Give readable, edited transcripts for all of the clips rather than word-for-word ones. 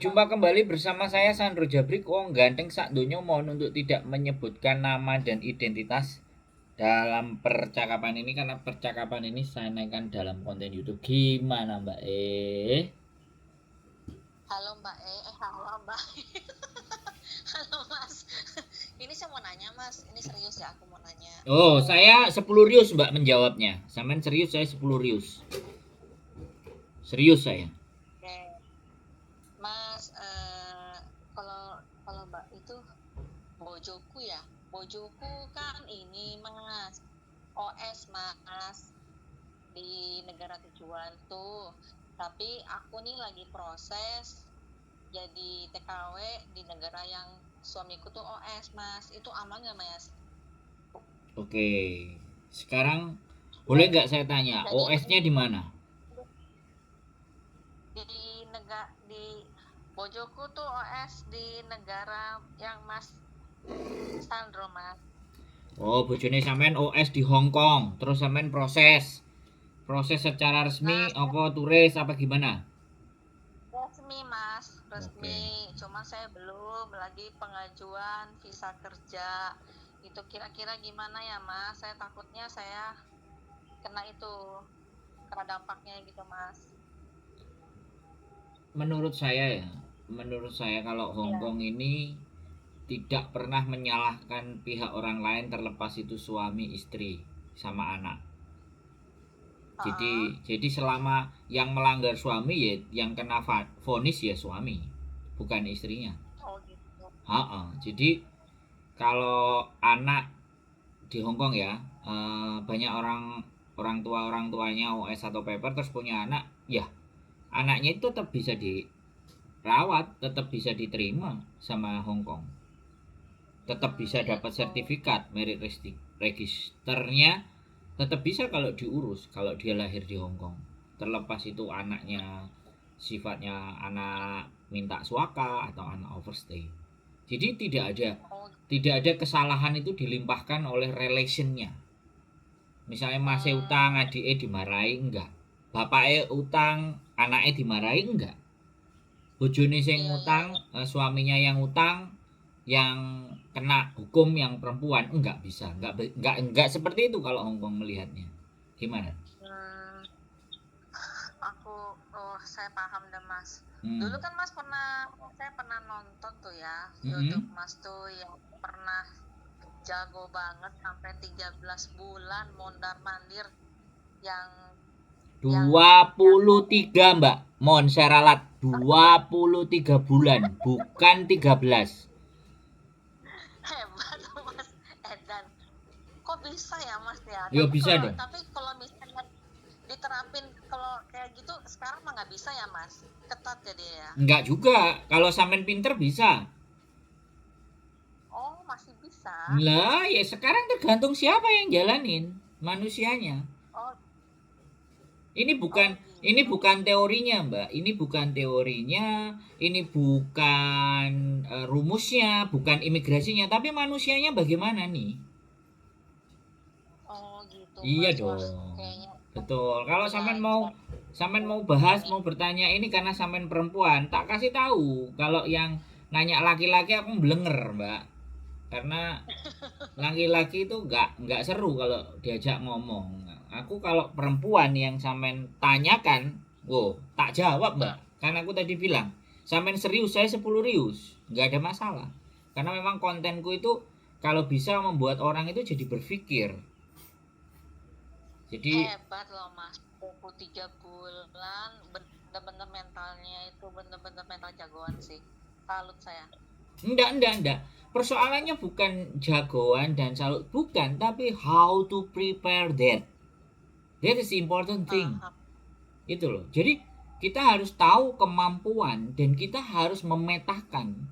Berjumpa kembali bersama saya Sandro Jabrik, wong ganteng sak donya. Mohon untuk tidak menyebutkan nama dan identitas dalam percakapan ini karena percakapan ini saya naikkan dalam konten YouTube. Gimana Mbak Halo Mbak halo Mbak. Halo Mas. Ini saya mau nanya Mas, ini serius ya aku mau nanya. Oh, saya 10 rius Mbak menjawabnya. Sampean serius, saya 10 rius. Serius saya. Oke. Mas, kalau kalau Mbak itu bojoku ya. Bojoku kan ini Mas, OS Mas di negara tujuan tuh. Tapi aku nih lagi proses jadi TKW di negara yang suamiku tuh OS Mas. Itu aman nggak Mas? Oke. Sekarang boleh nggak saya tanya, Jadi OS-nya di mana? di bojoku tuh OS di negara yang Mas Sandro Mas. Oh, bojone sampean OS di Hong Kong. Terus sampean proses secara resmi Nah, apa turis apa gimana? resmi Mas, resmi. Oke. Cuma saya belum lagi pengajuan visa kerja. Itu kira-kira gimana ya Mas? Saya takutnya saya kena dampaknya gitu Mas. Menurut saya kalau Hong Iya. Kong ini tidak pernah menyalahkan pihak orang lain terlepas itu suami, istri, sama anak. Heeh. Jadi selama yang melanggar suami ya yang kena vonis ya suami, bukan istrinya. Oh gitu. Jadi kalau anak di Hong Kong ya, banyak orang tuanya OS atau paper terus punya anak, ya anaknya itu tetap bisa dirawat, tetap bisa diterima sama Hong Kong, tetap bisa dapat Gitu. sertifikat merit registernya, tetap bisa kalau diurus kalau dia lahir di Hong Kong, terlepas itu anaknya sifatnya anak minta suaka atau anak overstay. Jadi Oh, tidak ada kesalahan itu dilimpahkan oleh relationnya. Misalnya masih utang, adiknya dimarahi enggak, bapaknya utang, anaknya dimarahi enggak, bojone sing iya iya ngutang, iya. suaminya yang utang, yang kena hukum yang perempuan enggak bisa, enggak seperti itu kalau Hongkong melihatnya. Gimana? Hmm, saya paham deh Mas. Dulu Hmm. kan saya pernah nonton tuh ya Mm-mm. YouTube Mas tuh yang pernah jago banget sampai 13 bulan mondar mandir yang yang yang 23 Mbak Monseralat, 23 bulan bukan 13. hebat tuh Mas Edan. Kok bisa ya Mas ya? Ya bisa dong. Tapi kalau misalnya diterapin kalau kayak gitu sekarang mah nggak bisa ya Mas? Ketat jadi ya. Enggak juga, kalau sampean pinter bisa. Oh, masih bisa. Lah ya sekarang tergantung siapa yang jalanin, manusianya. Oh, Ini oh bukan ini gitu. bukan teorinya, Mbak. Ini bukan teorinya, ini bukan rumusnya, bukan imigrasinya, tapi manusianya bagaimana nih? Oh gitu Iya Mas. Wah, dong. kayaknya Betul. Kalau belajar sampean mau bahas, ini. mau bertanya ini karena sampean perempuan, tak kasih tahu. Kalau yang nanya laki-laki aku blenger, Mbak. Karena laki-laki itu nggak seru kalau diajak ngomong. Aku kalau perempuan yang sampean tanyakan, wow, tak jawab Mbak. Karena aku tadi bilang, sampean serius saya 10 rius, nggak ada masalah. Karena memang kontenku itu kalau bisa membuat orang itu jadi berpikir. Jadi Hebat loh Mas. 23 bulan bener-bener mentalnya itu bener-bener mental jagoan sih. Salut saya. enggak. Persoalannya bukan jagoan dan salut, bukan, tapi how to prepare that. That is the important thing. Aha. Itu loh. Jadi kita harus tahu kemampuan dan kita harus memetakan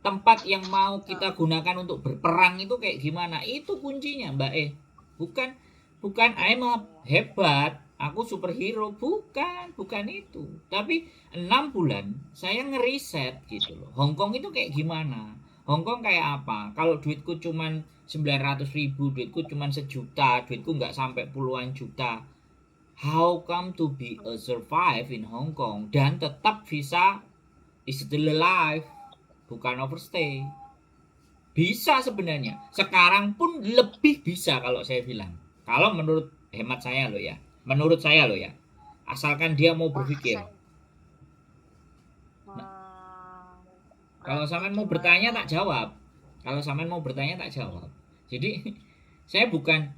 tempat yang mau kita gunakan untuk berperang itu kayak gimana. Itu kuncinya, Mbak. Bukan bukan I'm hebat, aku superhero, bukan itu. Tapi 6 bulan saya ngeriset gitu loh. Hong Kong itu kayak gimana? Hong Kong kayak apa? Kalau duitku cuman 900 ribu, duitku cuman sejuta, duitku nggak sampai puluhan juta. How come to be a survive in Hong Kong dan tetap bisa is still alive, bukan overstay. Bisa sebenarnya. Sekarang pun lebih bisa kalau saya bilang. Kalau menurut hemat saya loh ya. Menurut saya loh ya. Asalkan dia mau Wah, berpikir. saya Kalau berarti sampean mau bertanya gimana? tak jawab. Kalau sampean mau bertanya tak jawab. Jadi saya bukan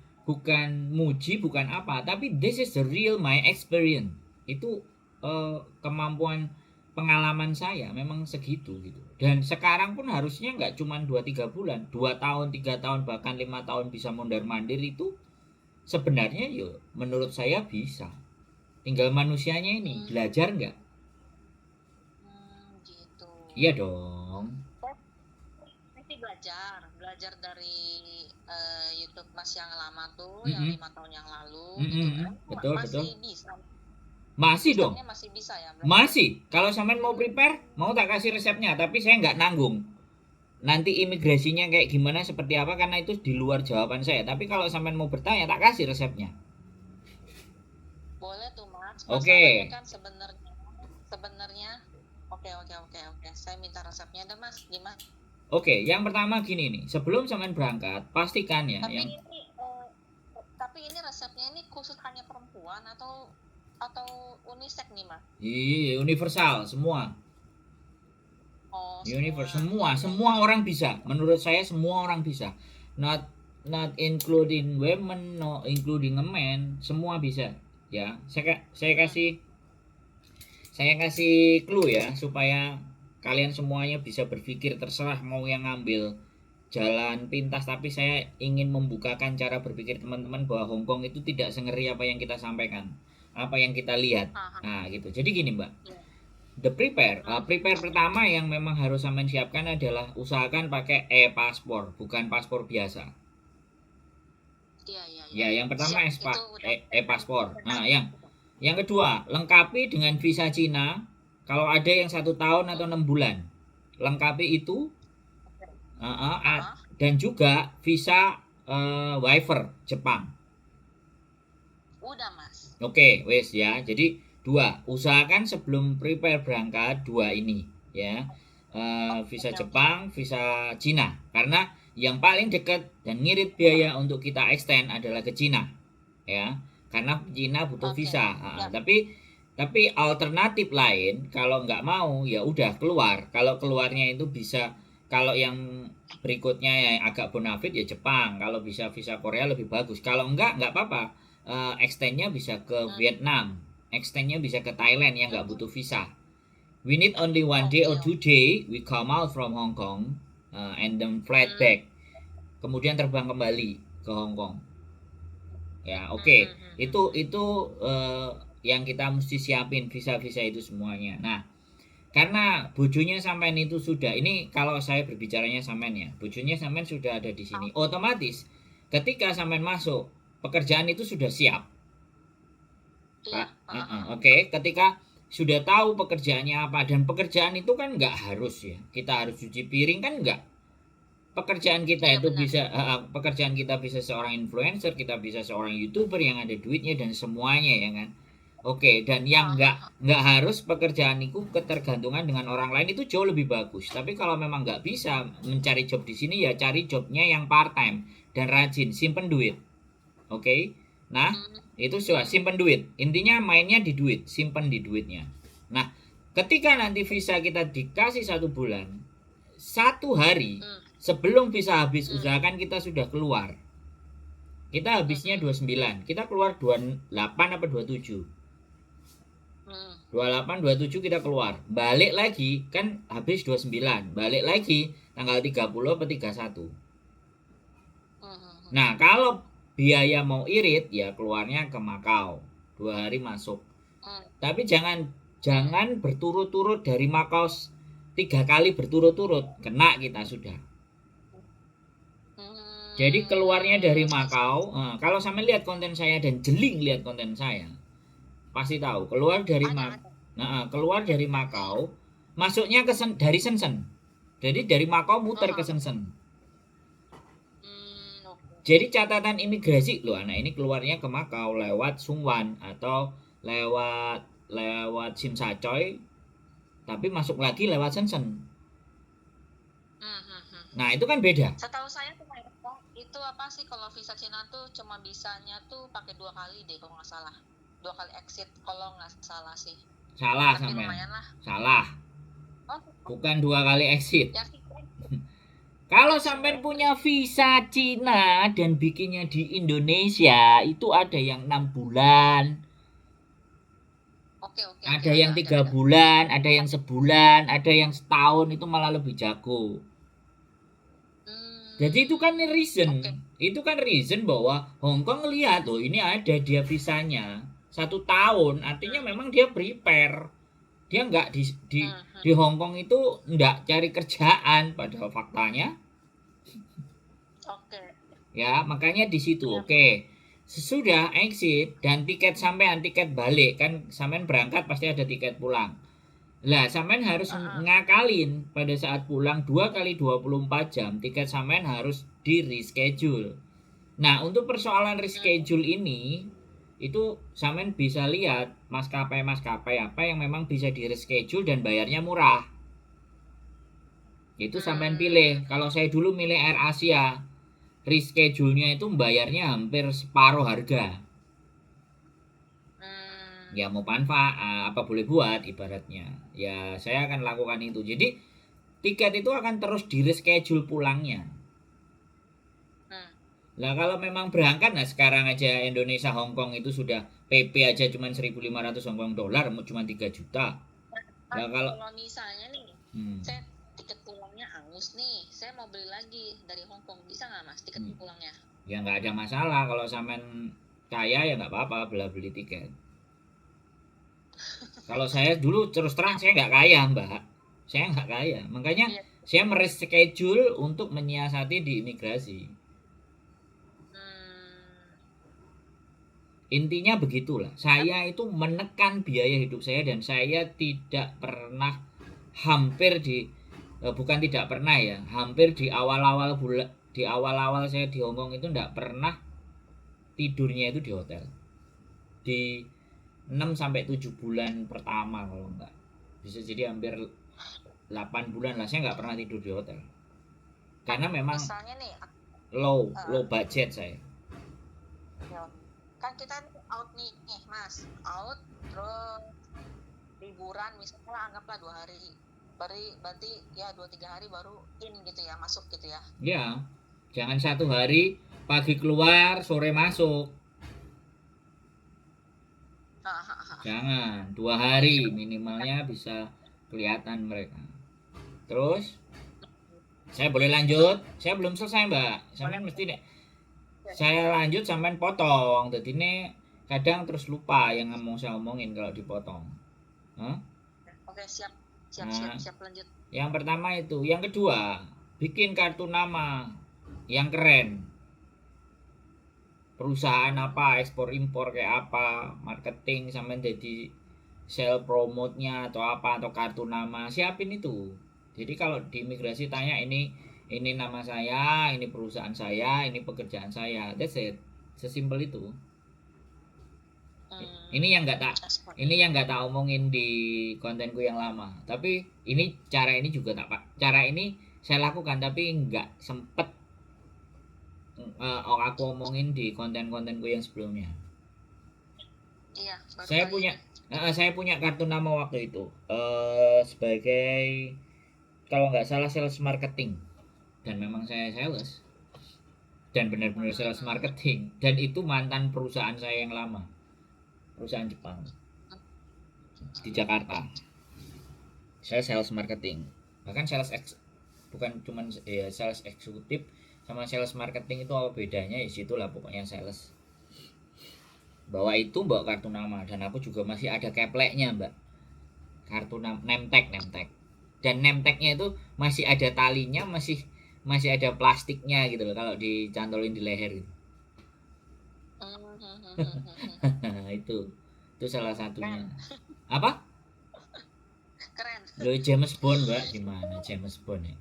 muji, bukan apa, tapi this is the real my experience. Itu kemampuan pengalaman saya memang segitu gitu. Dan sekarang pun harusnya nggak cuma 2-3 bulan, 2 tahun, 3 tahun, bahkan 5 tahun bisa mondar mandir itu sebenarnya yuk menurut saya bisa. Tinggal manusianya ini belajar nggak? Gitu. Iya dong. Nanti belajar dari YouTube Mas yang lama tuh, yang Mm-mm. 5 tahun yang lalu gitu kan. Betul, betul. Masih bisa. Masih dong. Sistemnya masih bisa ya. Belajar. Masih. Kalau sampean mau prepare, mau tak kasih resepnya, tapi saya nggak nanggung. Nanti imigrasinya kayak gimana, seperti apa, karena itu di luar jawaban saya. Tapi kalau sampean mau bertanya, tak kasih resepnya. Boleh tuh Mas. Oke. Masalahnya kan sebenarnya oke. Saya minta resepnya deh Mas. Gimana? Oke, yang pertama gini nih, sebelum sampean berangkat, pastikan ya Tapi yang ini resepnya ini khusus hanya perempuan atau unisex nih Mas? iya, universal semua. Oh, Universal semua. semua orang bisa. Menurut saya semua orang bisa. Not not including women, no including a man, semua bisa. Ya, saya kasih clue ya supaya kalian semuanya bisa berpikir, terserah mau yang ngambil jalan pintas, tapi saya ingin membukakan cara berpikir teman-teman bahwa Hong Kong itu tidak sengeri apa yang kita sampaikan, apa yang kita lihat. Nah, gitu. Jadi gini, Mbak. The prepare pertama yang memang harus sampean siapkan adalah usahakan pakai e-paspor, bukan paspor biasa. Iya. Ya, yang pertama e-paspor. Nah, yang yang kedua, lengkapi dengan visa Cina. Kalau ada yang 1 tahun atau 6 bulan, lengkapi itu. Dan juga visa waiver Jepang. Udah Mas. Oke, wes ya. Jadi 2, usahakan sebelum prepare berangkat 2 ini ya. Visa Jepang, visa Cina. Karena yang paling dekat dan ngirit biaya untuk kita extend adalah ke Cina. Ya. Karena Cina butuh visa. Tapi alternatif lain kalau nggak mau ya udah keluar. Kalau keluarnya itu bisa, kalau yang berikutnya yang agak bonafit ya Jepang. Kalau bisa visa Korea lebih bagus. Kalau nggak apa-apa. Extendnya bisa ke Vietnam. Extendnya bisa ke Thailand yang nggak butuh visa. We need only 1 day or 2 day. We come out from Hong Kong and then flight back. Kemudian terbang kembali ke Hong Kong. Ya, oke. Itu yang kita mesti siapin visa-visa itu semuanya. Nah, karena bojonya sampean itu sudah, ini kalau saya berbicaranya sampean ya, bojonya sampean sudah ada di sini, otomatis ketika sampean masuk, pekerjaan itu sudah siap. Oke, ketika sudah tahu pekerjaannya apa, dan pekerjaan itu kan nggak harus ya kita harus cuci piring, kan nggak. Pekerjaan kita itu bisa pekerjaan kita bisa seorang influencer, kita bisa seorang YouTuber yang ada duitnya dan semuanya ya kan. Oke, dan yang nggak harus pekerjaan itu ketergantungan dengan orang lain, itu jauh lebih bagus. Tapi kalau memang nggak bisa mencari job di sini, ya cari jobnya yang part time dan rajin, simpen duit. Oke. Nah, itu sudah simpen duit. Intinya mainnya di duit, simpen di duitnya. Nah, ketika nanti visa kita dikasih 1 bulan, 1 hari sebelum visa habis, usahakan kita sudah keluar. Kita habisnya 29, kita keluar 28 apa 27. 28, 27 kita keluar. Balik lagi, kan habis 29. Balik lagi tanggal 30 atau 31. Nah, kalau biaya mau irit, ya keluarnya ke Macau. 2 hari masuk. Tapi jangan berturut-turut dari Macau 3 kali berturut-turut. Kena kita sudah. Jadi keluarnya dari Macau, kalau sampai lihat konten saya dan jeli lihat konten saya, pasti tahu keluar dari Macau, masuknya dari Shenzhen. Jadi dari Macau muter ke Shenzhen. Jadi catatan imigrasi loh, anak ini keluarnya ke Macau lewat Sungwan atau lewat Simsacoy tapi masuk lagi lewat Shenzhen. Hmm, hmm, hmm. Nah itu kan beda. Setahu saya tuh kayak itu apa sih kalau visa Cina tuh cuma bisanya tuh pakai 2 kali deh kalau nggak salah. 2 kali exit kalau nggak salah sih. Salah Tapi sampean. lumayan lah. Salah. Oh, Bukan 2 kali exit. ya sih. Kalau sampean punya visa Cina dan bikinnya di Indonesia itu ada yang 6 bulan, Oke, ada yang 3 bulan, ada yang sebulan, ada yang setahun, itu malah lebih jago. Jadi itu kan reason, Oke. itu kan reason bahwa Hong Kong lihat loh ini ada dia visanya 1 tahun, artinya memang dia prepare. Dia nggak di Hong Kong itu nggak cari kerjaan, padahal faktanya. Oke. Ya, makanya di situ. Oke. Sesudah exit dan tiket sampean, tiket balik kan sampean berangkat pasti ada tiket pulang. Lah, sampean harus ngakalin pada saat pulang 2 kali 24 jam, tiket sampean harus di reschedule. Nah, untuk persoalan reschedule ini itu sampean bisa lihat maskapai-maskapai apa yang memang bisa di reschedule dan bayarnya murah. Itu sampean pilih. Kalau saya dulu milih Air Asia, reschedule-nya itu bayarnya hampir separuh harga. Ya mau manfaat apa boleh buat ibaratnya. Ya saya akan lakukan itu. Jadi tiket itu akan terus di reschedule pulangnya. Lah kalau memang berangkat, nah sekarang aja Indonesia Hong Kong itu sudah PP aja cuma 1.500 Hong Kong dolar, cuma 3 juta. Nah kalau misalnya nih, saya tiket pulangnya angus nih, saya mau beli lagi dari Hong Kong, bisa nggak mas tiket pulangnya? Ya nggak ada masalah, kalau sampean kaya ya nggak apa-apa beli tiket. Kalau saya dulu terus terang saya nggak kaya mbak, saya nggak kaya, makanya saya mereschedule untuk menyiasati di imigrasi. Intinya begitulah, saya itu menekan biaya hidup saya dan saya tidak pernah hampir di bukan tidak pernah ya, hampir di awal-awal bulan, di awal-awal saya di Hong Kong itu tidak pernah tidurnya itu di hotel. Di 6 sampai 7 bulan pertama kalau enggak. Bisa jadi hampir 8 bulan lah saya nggak pernah tidur di hotel. Karena memang nih, low budget saya. Kan kita out nih mas, out terus liburan misalnya anggaplah 2 hari, berarti ya 2-3 hari baru in gitu ya, masuk gitu ya. Ya, jangan 1 hari pagi keluar sore masuk. Jangan, 2 hari minimalnya bisa kelihatan mereka. Terus saya boleh lanjut? Saya belum selesai mbak, sampai mesti deh saya lanjut sampai potong. Jadi ini kadang terus lupa yang mau saya omongin kalau dipotong. Oke, siap lanjut. Yang pertama itu, yang kedua bikin kartu nama yang keren. Perusahaan apa, ekspor impor kayak apa, marketing sampai jadi sell promote-nya atau apa, atau kartu nama, siapin itu. Jadi kalau di imigrasi tanya ini nama saya, ini perusahaan saya, ini pekerjaan saya, that's it, sesimpel itu. Ini yang nggak tak omongin di kontenku yang lama, tapi ini cara ini saya lakukan tapi nggak sempet aku omongin di konten-kontenku yang sebelumnya. Iya. Saya punya kartu nama waktu itu sebagai kalau nggak salah sales marketing. Dan memang saya sales dan benar-benar sales marketing, dan itu mantan perusahaan saya yang lama, perusahaan Jepang di Jakarta. Saya sales marketing, bahkan bukan cuman ya sales eksekutif sama sales marketing itu apa bedanya, ya situlah pokoknya sales. Bawa kartu nama, dan aku juga masih ada kepleknya mbak, kartu name tag, dan name tagnya itu masih ada talinya, masih ada plastiknya gitu loh kalau dicantolin di leher gitu. itu salah satunya. Apa? Keren. Lo James Bond mbak, gimana James Bond ya?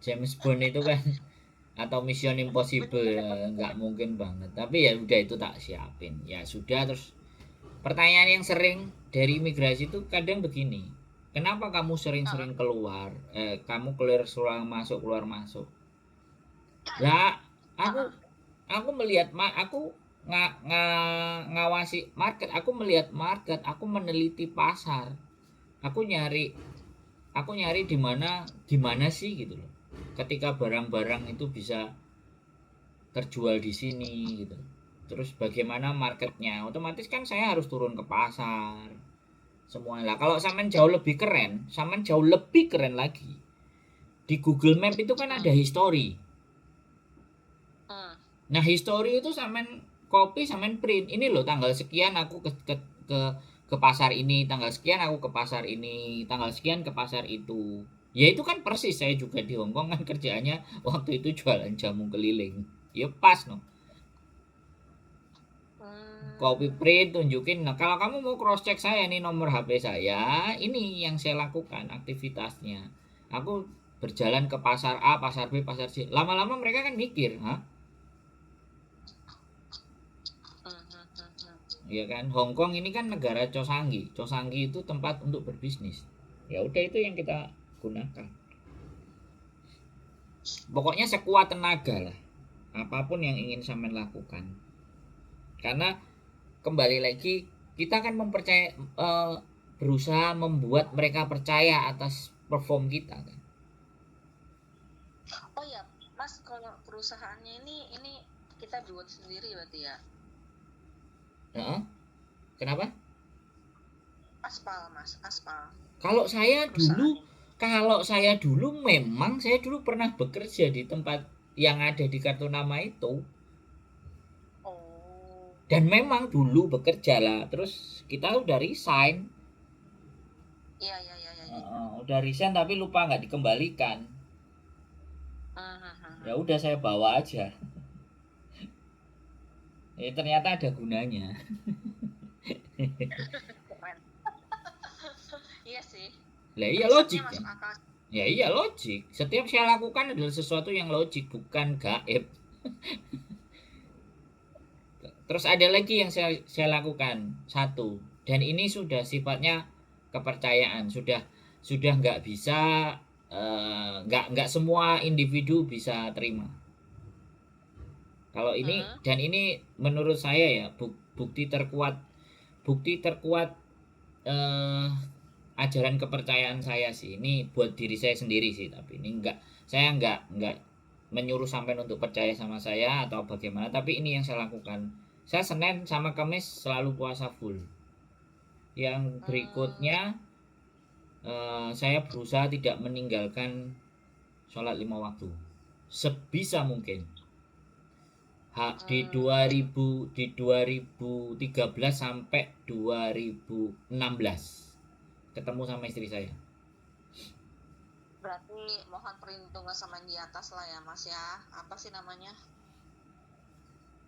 James Bond itu kan atau Mission Impossible ya, nggak mungkin banget. Tapi ya udah itu tak siapin. Ya sudah, terus Pertanyaan yang sering dari imigrasi itu kadang begini, kenapa kamu sering-sering keluar, kamu keluar masuk keluar masuk. Lah, aku aku melihat aku ngawasi market, aku melihat market, aku meneliti pasar, aku nyari di mana sih gitu loh. Ketika barang-barang itu bisa terjual di sini gitu. Terus bagaimana marketnya? Otomatis kan saya harus turun ke pasar. Semuanya lah. Kalau Saman jauh lebih keren lagi. Di Google Map itu kan ada history. Nah, history itu Saman copy, Saman print. Ini loh tanggal sekian aku ke pasar ini, tanggal sekian aku ke pasar ini, tanggal sekian ke pasar itu. Ya itu kan persis saya juga di Hongkong kan kerjaannya waktu itu jualan jamu keliling. Ya pas no. Copy print tunjukin. Nah, kalau kamu mau cross check saya nih nomor HP saya, ini yang saya lakukan aktivitasnya. Aku berjalan ke pasar A, pasar B, pasar C. Lama-lama mereka kan mikir, "Hah? Ya kan, Hong Kong ini kan negara Cosangi. Cosangi itu tempat untuk berbisnis. Ya udah itu yang kita gunakan. Pokoknya sekuat tenaga lah. Apapun yang ingin sampean lakukan. Karena kembali lagi kita kan berusaha membuat mereka percaya atas perform kita kan. Oh ya, Mas, kalau perusahaannya ini kita buat sendiri berarti ya? Heeh. Kenapa? Aspal, Mas, aspal. Kalau saya dulu memang saya dulu pernah bekerja di tempat yang ada di kartu nama itu. Oh. Dan memang dulu bekerja lah, terus kita udah resign. Iya. Udah resign tapi lupa nggak dikembalikan. Ya udah saya bawa aja. Ternyata ada gunanya. Iya sih. Lah iya logik kan? Ya iya logik. Setiap saya lakukan adalah sesuatu yang logik, bukan gaib. Terus ada lagi yang saya lakukan satu, dan ini sudah sifatnya kepercayaan, sudah nggak bisa, nggak semua individu bisa terima. Kalau ini dan ini menurut saya ya bukti terkuat ajaran kepercayaan saya sih. Ini buat diri saya sendiri sih, tapi ini saya nggak menyuruh sampai untuk percaya sama saya atau bagaimana, tapi ini yang saya lakukan. Saya Senin sama Kamis selalu puasa full. Yang berikutnya saya berusaha tidak meninggalkan sholat 5 waktu sebisa mungkin. Di 2013 sampai 2016 ketemu sama istri saya. Berarti mohon perlindungan sama yang di atas lah ya, Mas ya. Apa sih namanya?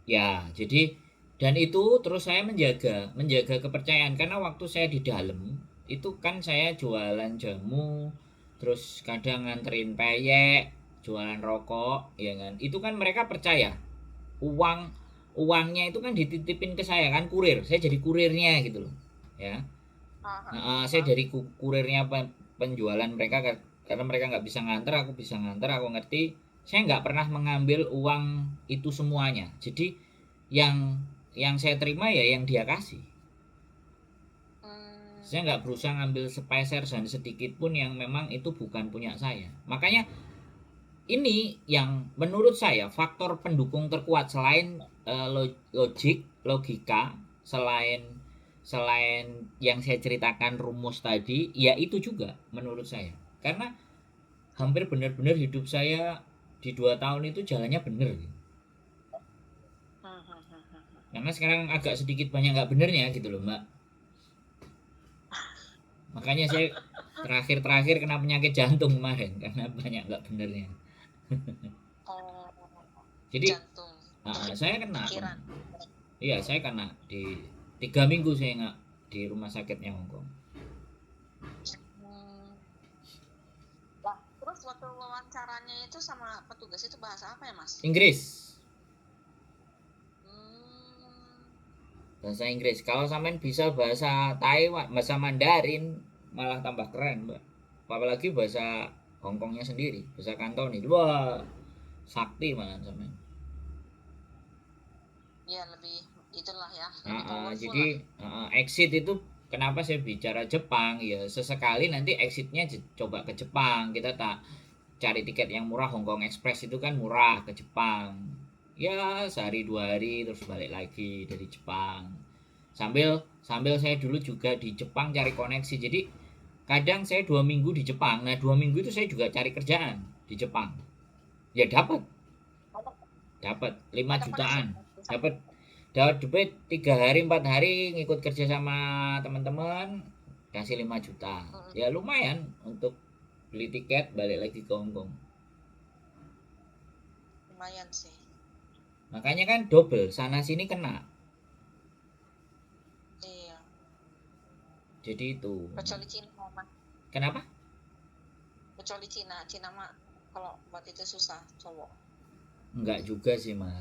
Ya, jadi dan itu terus saya menjaga kepercayaan karena waktu saya di dalam itu kan saya jualan jamu, terus kadang nganterin peyek, jualan rokok, ya kan. Itu kan mereka percaya. Uangnya itu kan dititipin ke saya kan, kurir. Saya jadi kurirnya gitu loh. Ya. Saya dari kurirnya penjualan mereka karena mereka nggak bisa nganter, aku bisa nganter, aku ngerti. Saya nggak pernah mengambil uang itu semuanya. Jadi yang saya terima ya yang dia kasih. Saya nggak berusaha ngambil sepeser dan sedikit pun yang memang itu bukan punya saya. Makanya ini yang menurut saya faktor pendukung terkuat selain logika, selain yang saya ceritakan rumus tadi, ya itu juga menurut saya. Karena hampir benar-benar hidup saya di 2 tahun itu jalannya benar. Karena sekarang agak sedikit banyak nggak benernya gitu loh Mbak. Makanya saya terakhir kena penyakit jantung kemarin karena banyak nggak benernya. Jadi Jantung. saya kena. Iya saya kena di 3 minggu saya nggak di rumah sakitnya Hongkong. Lah, terus waktu wawancaranya itu sama petugas itu bahasa apa ya Mas? Inggris. bahasa Inggris. Kalau sampean bisa bahasa Taiwan, bahasa Mandarin, malah tambah keren, Mbak. Apalagi bahasa Hongkongnya sendiri, bahasa Kantonis. Wah, sakti malah sampean. Ya lebih itulah ya, lebih powerful Jadi lah. exit itu kenapa saya bicara Jepang ya, sesekali nanti exitnya coba ke Jepang, kita tak cari tiket yang murah. Hongkong Express itu kan murah ke Jepang ya, sehari 2 hari terus balik lagi dari Jepang. Sambil sambil saya dulu juga di Jepang cari koneksi, jadi kadang saya 2 minggu di Jepang. Nah 2 minggu itu saya juga cari kerjaan di Jepang, ya dapat Ada dapat 5 ada koneksi jutaan di sana. dapat dapat duit 3 hari 4 hari ngikut kerja sama teman-teman, kasih 5 juta. Mm, Ya lumayan untuk beli tiket balik lagi ke Hongkong. lumayan sih. Makanya kan double sana sini kena. Iya. Jadi itu Kecuali Cina mah. kenapa Kecuali Cina. Cina mah kalau buat itu susah cowok. enggak juga sih Mbak,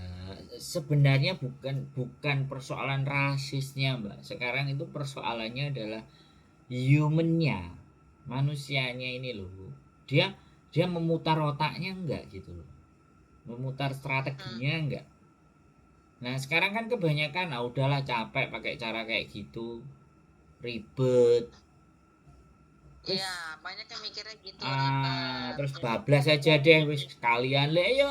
sebenarnya bukan bukan persoalan rasisnya Mbak. Sekarang itu persoalannya adalah humannya, manusianya ini loh. Dia dia memutar otaknya enggak gitu loh, memutar Hmm. strateginya enggak. Nah sekarang kan kebanyakan udahlah capek pakai cara kayak gitu, ribet. Iya, Wis banyak yang mikirnya gitu ribet. terus Jadi bablas aja deh wis sekalian le ya,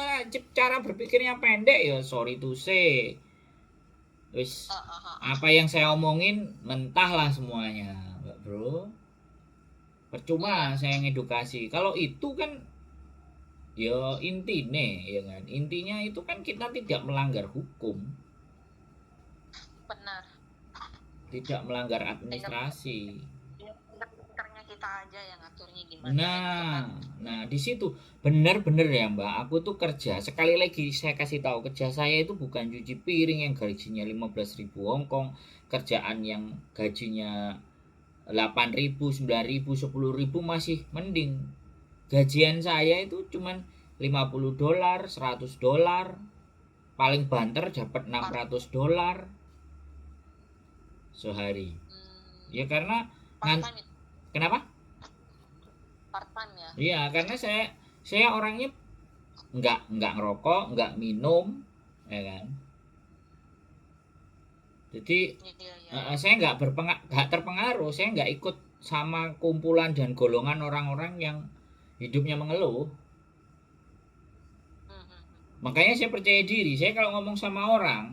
cara berpikirnya pendek ya, sorry to say. Wis ah, ah, ah, ah. apa yang saya omongin mentah lah semuanya, Mbak Bro. Percuma Iya, saya ngedukasi. Kalau itu kan ya intine ya kan. Intinya itu kan kita tidak melanggar hukum, benar. tidak melanggar Tinggal administrasi. tinggal pinternya kita aja yang ngaturnya gimana gitu kan. Nah, di situ benar-benar ya Mbak, aku tuh kerja, sekali lagi saya kasih tahu, kerja saya itu bukan cuci piring yang gajinya 15.000 Hongkong, kerjaan yang gajinya 8.000, 9.000, 10.000 masih mending. Gajian saya itu cuman $50, $100, paling banter dapat Part, $600 sehari. Ya karena part time itu, kenapa? part time ya. Iya, karena saya orangnya nggak ngerokok, nggak minum, ya kan. Jadi Iya, iya, iya. saya nggak terpengaruh, saya nggak ikut sama kumpulan dan golongan orang-orang yang hidupnya mengeluh. Hmm, hmm, hmm. Makanya saya percaya diri. Saya kalau ngomong sama orang,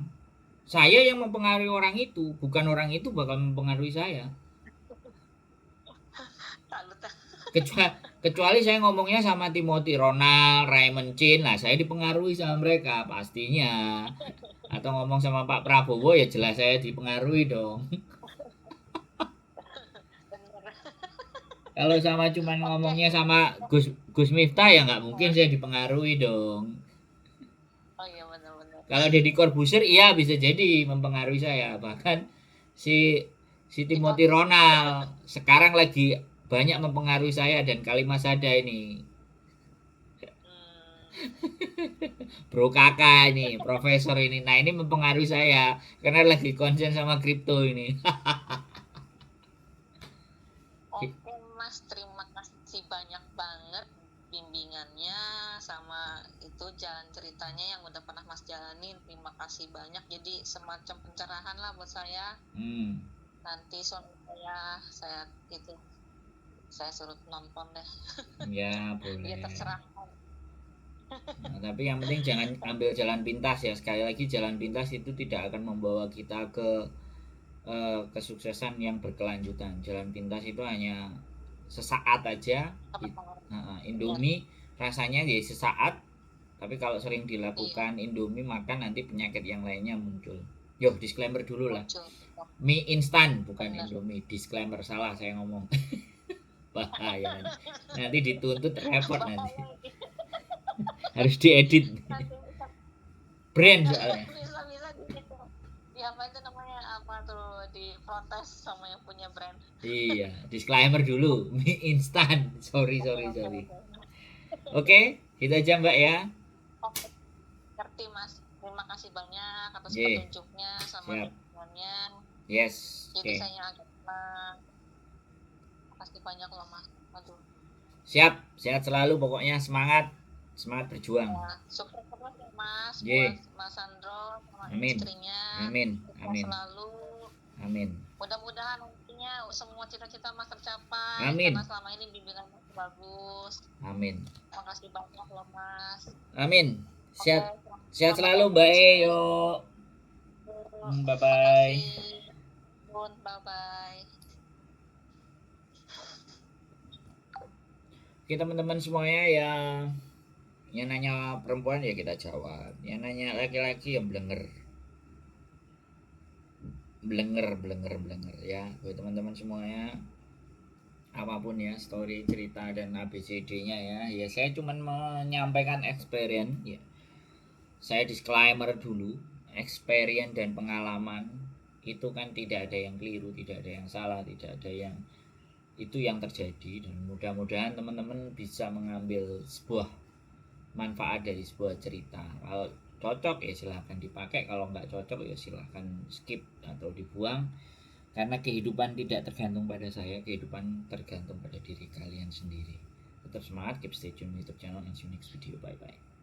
saya yang mempengaruhi orang itu, bukan orang itu bakal mempengaruhi saya. Salut ah. Kecuali kecuali saya ngomongnya sama Timothy Ronald, Raymond Chin, lah saya dipengaruhi sama mereka pastinya. Atau ngomong sama Pak Prabowo ya jelas saya dipengaruhi dong. Bener. Kalau sama cuman Oke. ngomongnya sama Gus Gus Miftah ya nggak mungkin saya dipengaruhi dong. Oh iya benar-benar. Kalau Deddy Corbuzier iya bisa jadi mempengaruhi saya. Bahkan si si Itu Timothy Ronald sekarang lagi banyak mempengaruhi saya dan Kalimat Sada ini. Bro kakak ini, profesor ini. Nah, ini mempengaruhi saya karena lagi konsen sama kripto ini. oke Mas, terima kasih banyak banget bimbingannya sama itu jalan ceritanya yang udah pernah Mas jalanin. Terima kasih banyak. Jadi semacam pencerahan lah buat saya. Hmm, Nanti suami saya itu saya suruh nonton deh. ya Dia boleh. terserah. Nah, tapi yang penting jangan ambil jalan pintas ya. Sekali lagi jalan pintas itu tidak akan membawa kita ke kesuksesan yang berkelanjutan. Jalan pintas itu hanya sesaat aja. Apa pengaruh? Iya, Indomie rasanya ya sesaat, tapi kalau sering iya, dilakukan Indomie makan nanti penyakit yang lainnya muncul. Yo, disclaimer dulu lah. muncul. Oh, Mie instan bukan benar. Indomie. Disclaimer, salah saya ngomong. Bahaya nanti dituntut repot nanti. Harus diedit Nanti brand soalnya. bisa gitu. Ya apa itu namanya apa tuh diprotes sama yang punya brand. Iya, disclaimer dulu. Mie instan. Sorry, Oke, sorry, oke, sorry. oke. Oke, itu aja Mbak ya. Oke, ngerti Mas. Terima kasih banyak atas Ye, petunjuknya sama siap. dukungannya. sharingnya. Yes, Jadi oke. saya agak tenang. Makasih banyak loh Mas. Aduh. Siap, sehat selalu pokoknya, semangat berjuang. Ya, sukses terus ya Mas buat Ye, Mas Sandro sama amin, istrinya. amin, Sukses amin, selalu. amin, Mudah-mudahan nantinya semua cita-cita Mas tercapai karena amin, selama ini bimbingan Mas bagus. amin, Makasih banyak loh Mas. amin. Oke, Sehat, sehat selamat selalu Mbak waktu di E, sini. yuk. Bye bye. Makasih. Bye bye. Oke teman-teman semuanya yang nanya perempuan ya kita jawab, yang nanya laki-laki yang blenger ya. Buat teman-teman semuanya, apapun ya story, cerita dan ABCD-nya ya saya cuman menyampaikan experience ya. Saya disclaimer dulu, experience dan pengalaman itu kan tidak ada yang keliru, tidak ada yang salah, tidak ada yang itu yang terjadi, dan mudah-mudahan teman-teman bisa mengambil sebuah manfaat dari sebuah cerita. Kalau cocok ya silahkan dipakai, kalau nggak cocok ya silahkan skip atau dibuang, karena kehidupan tidak tergantung pada saya, kehidupan tergantung pada diri kalian sendiri. Tetap semangat, keep stay tune YouTube channel, and see you next video, bye bye.